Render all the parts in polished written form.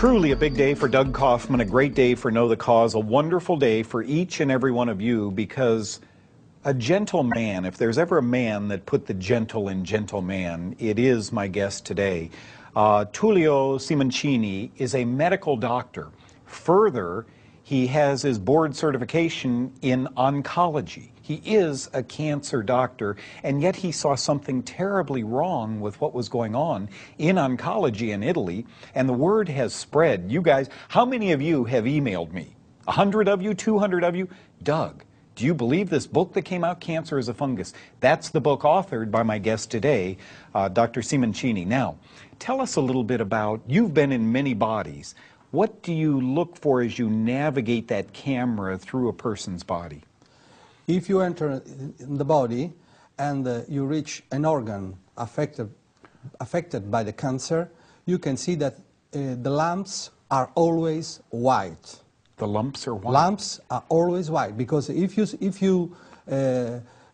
Truly a big day for Doug Kaufman, a great day for Know the Cause, a wonderful day for each and every one of you, because a gentle man, if there's ever a man that put the gentle in gentleman, it is my guest today. Tulio Simoncini is a medical doctor. Further, he has his board certification in oncology. He is a cancer doctor, and yet he saw something terribly wrong with what was going on in oncology in Italy, and the word has spread. You guys, how many of you have emailed me? 100 of you, 200 of you? Doug, do you believe this book that came out, Cancer is a Fungus? That's the book authored by my guest today, Dr. Simoncini. Now, tell us a little bit about, you've been in many bodies. What do you look for as you navigate that camera through a person's body? If you enter in the body and you reach an organ affected by the cancer, you can see that the lumps are always white. The lumps are white? Lumps are always white, because if you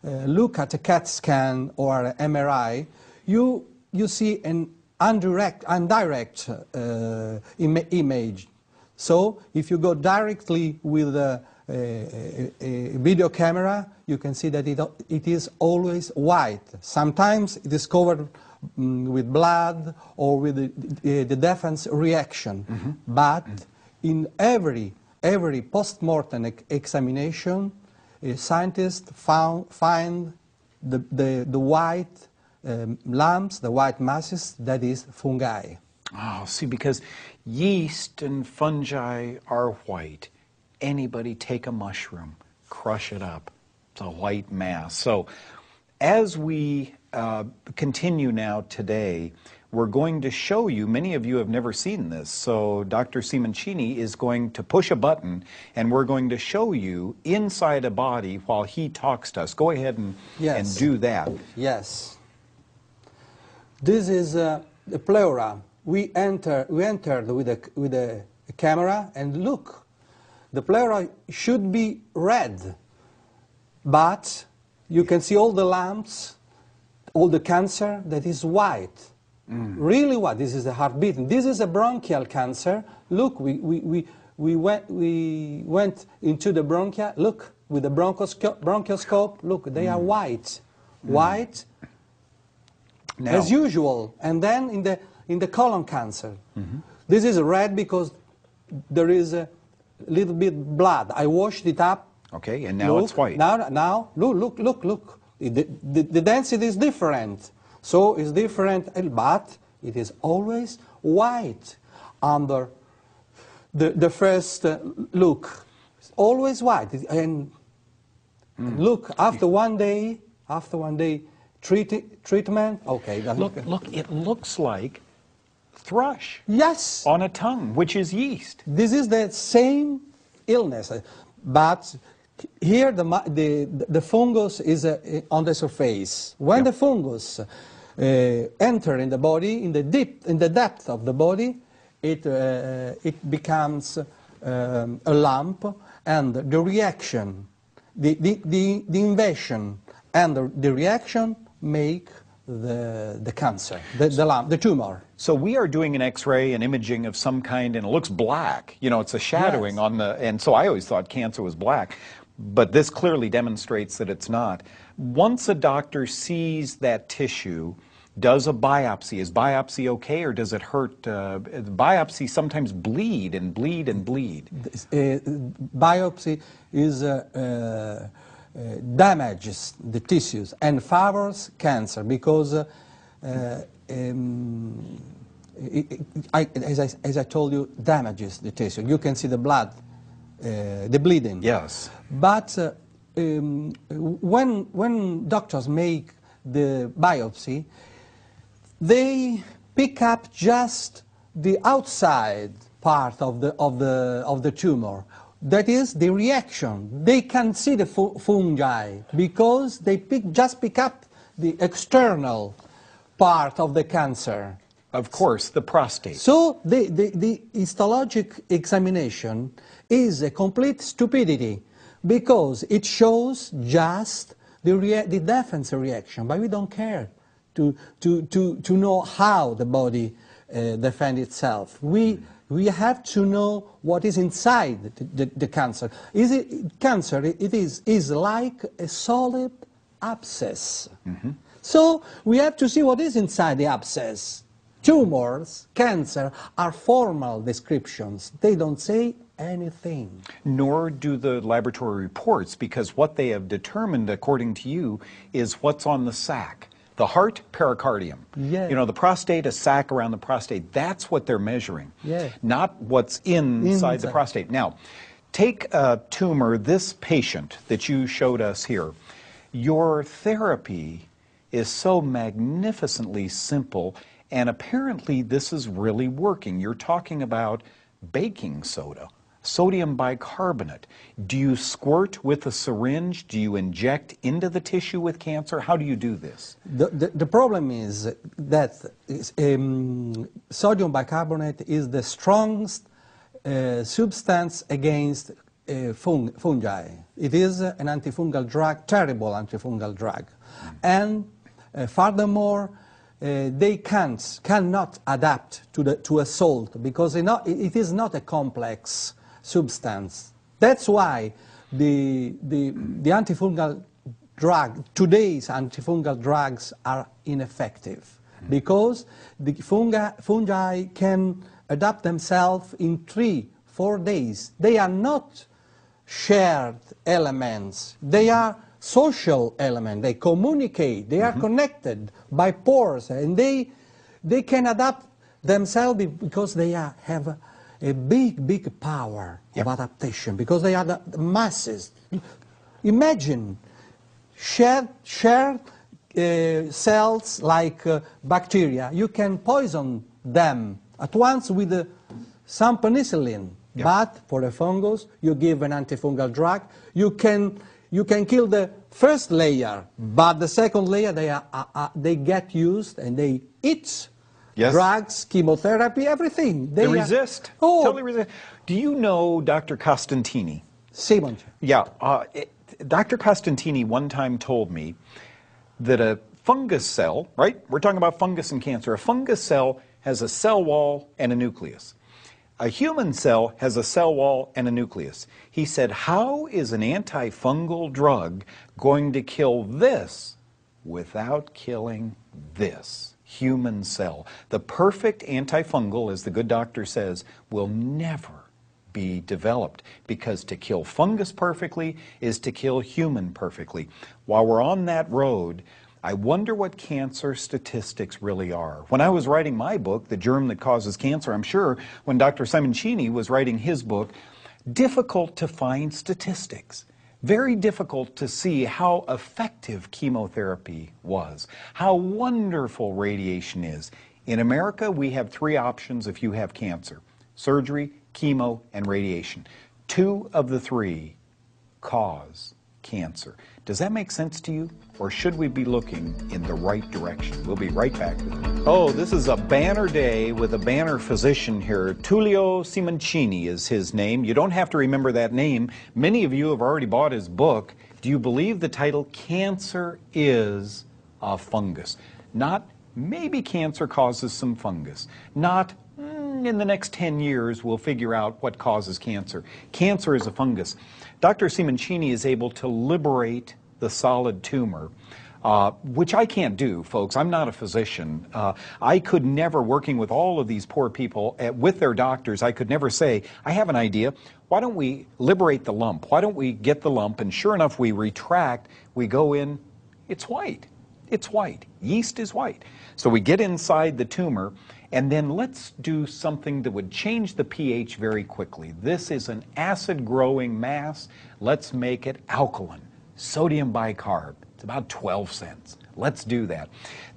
look at a CAT scan or an MRI, you see an indirect image. So if you go directly with a video camera, you can see that it is always white. Sometimes it is covered with blood or with the defense reaction. Mm-hmm. But in every post-mortem examination, scientists find the white lumps, the white masses, that is fungi. Oh, see, because yeast and fungi are white. Anybody take a mushroom, crush it up. It's a white mass. So as we continue now today, we're going to show you, many of you have never seen this, so Dr. Simoncini is going to push a button and we're going to show you inside a body while he talks to us. Go ahead and do that. Yes. This is the pleura. We entered with a camera, and look, the pleura should be red, but you can see all the lumps, all the cancer that is white. Really white. This is the heart beating. This is a bronchial cancer. Look, we went into the bronchia. Look, with the bronchoscope. Look, they are white. White, now, as usual. And then in the colon cancer. This is red because there is a little bit blood. I washed it up. Okay, and now it's white. Now, look. The density is different. So it's different, but it is always white under the first look. It's always white. And look, after one day treatment, okay. Look, it looks like thrush. Yes. On a tongue, which is yeast. This is the same illness, but here the fungus is on the surface. When the fungus enter in the body, in the depth of the body, it becomes a lump, and the reaction, the invasion and the reaction make the cancer, the lump, the tumor. So we are doing an X-ray, an imaging of some kind, and it looks black. You know, it's a shadowing on the, and so I always thought cancer was black, but this clearly demonstrates that it's not. Once a doctor sees that tissue, does a biopsy. Is biopsy okay, or does it hurt? Biopsy sometimes bleed and bleed and bleed. Biopsy is damages the tissues and favors cancer because, as I told you, damages the tissue. You can see the blood, the bleeding. Yes. But when doctors make the biopsy, they pick up just the outside part of the tumor. That is the reaction. They can see the fungi because they just pick up the external part of the cancer. Of course, the prostate. So the histologic examination is a complete stupidity because it shows just the defense reaction, but we don't care to know how the body defends itself. We We have to know what is inside the cancer. Cancer is like a solid abscess. Mm-hmm. So we have to see what is inside the abscess. Tumors, cancer, are formal descriptions. They don't say anything. Nor do the laboratory reports, because what they have determined, according to you, is what's on the sac. The heart, pericardium. Yeah. You know, the prostate, a sac around the prostate. That's what they're measuring, yeah. not what's inside the prostate. Now, take a tumor, this patient that you showed us here. Your therapy is so magnificently simple, and apparently this is really working. You're talking about baking soda, sodium bicarbonate. Do you squirt with a syringe? Do you inject into the tissue with cancer? How do you do this? The problem is that sodium bicarbonate is the strongest substance against fungi. It is an antifungal drug, terrible antifungal drug. And furthermore, they cannot adapt to a salt because it is not a complex substance. That's why the antifungal drug, today's antifungal drugs are ineffective, because the fungi can adapt themselves in 3-4 days. They are not shared elements. They are social elements. They communicate. They are connected by pores, and they can adapt themselves because they have a big power of adaptation, because they are the masses. Imagine shared cells like bacteria. You can poison them at once with some penicillin. Yep. But for a fungus, you give an antifungal drug. You can kill the first layer, but the second layer they get used and they eat. Yes. Drugs, chemotherapy, everything. They resist. Oh. Totally resist. Do you know Dr. Costantini? Simoncini. Yeah. Dr. Costantini one time told me that a fungus cell, right? We're talking about fungus and cancer. A fungus cell has a cell wall and a nucleus. A human cell has a cell wall and a nucleus. He said, how is an antifungal drug going to kill this without killing this human cell? The perfect antifungal, as the good doctor says, will never be developed, because to kill fungus perfectly is to kill human perfectly. While we're on that road, I wonder what cancer statistics really are. When I was writing my book, The Germ That Causes Cancer, I'm sure when Dr. Simoncini was writing his book, difficult to find statistics. Very difficult to see how effective chemotherapy was, how wonderful radiation is. In America, we have 3 options if you have cancer: surgery, chemo, and radiation. 2 of the 3 cause cancer. Does that make sense to you? Or should we be looking in the right direction? We'll be right back with you. Oh, this is a banner day with a banner physician here. Tulio Simoncini is his name. You don't have to remember that name. Many of you have already bought his book. Do you believe the title, Cancer is a Fungus? Not maybe cancer causes some fungus. Not in the next 10 years we'll figure out what causes cancer. Cancer is a fungus. Dr. Simoncini is able to liberate the solid tumor, which I can't do, folks. I'm not a physician. I could never, working with all of these poor people, with their doctors, I could never say, I have an idea. Why don't we liberate the lump? Why don't we get the lump? And sure enough, we retract, we go in, it's white. It's white. Yeast is white. So we get inside the tumor, and then let's do something that would change the pH very quickly. This is an acid-growing mass. Let's make it alkaline. Sodium bicarb. It's about 12 cents. Let's do that.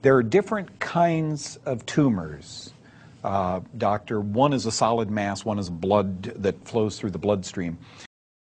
There are different kinds of tumors, doctor. One is a solid mass, one is blood that flows through the bloodstream.